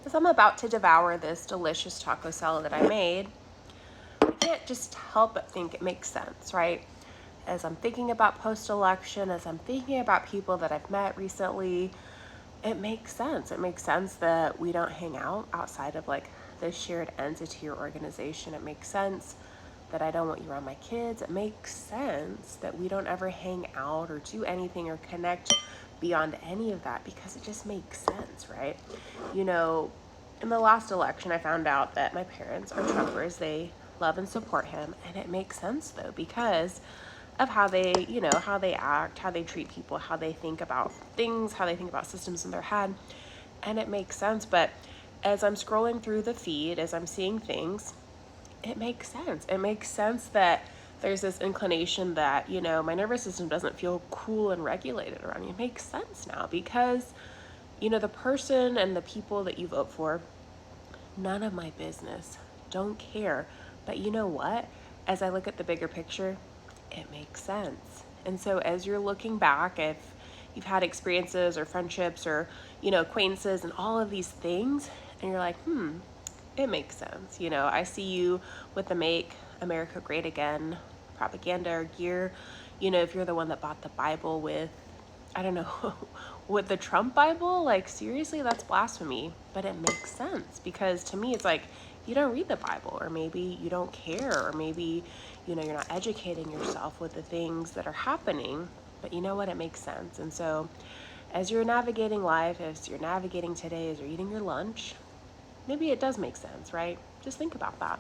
as I'm about to devour this delicious taco salad that I made, I can't just help but think it makes sense, right? As I'm thinking about post-election, as I'm thinking about people that I've met recently, it makes sense. It makes sense that we don't hang out outside of like this shared entity or organization. It makes sense that I don't want you around my kids. It makes sense that we don't ever hang out or do anything or connect beyond any of that because it just makes sense, right? You know, in the last election, I found out that my parents are Trumpers. They love and support him. And it makes sense though, because of how they, how they act, how they treat people, how they think about things, how they think about systems in their head. And it makes sense. But as I'm scrolling through the feed, as I'm seeing things, it makes sense. It makes sense that there's this inclination that, my nervous system doesn't feel cool and regulated around you. It makes sense now because, the person and the people that you vote for, none of my business. Don't care. But you know what? As I look at the bigger picture, it makes sense. And so as you're looking back, if you've had experiences or friendships or, acquaintances and all of these things, and you're like, it makes sense. I see you with the Make America Great Again propaganda or gear. If you're the one that bought the Bible with, I don't know, with the Trump Bible, like seriously, that's blasphemy. But it makes sense because to me, it's like, you don't read the Bible, or maybe you don't care, or maybe, you're not educating yourself with the things that are happening. But you know what? It makes sense. And so as you're navigating life, as you're navigating today, as you're eating your lunch, maybe it does make sense, right? Just think about that.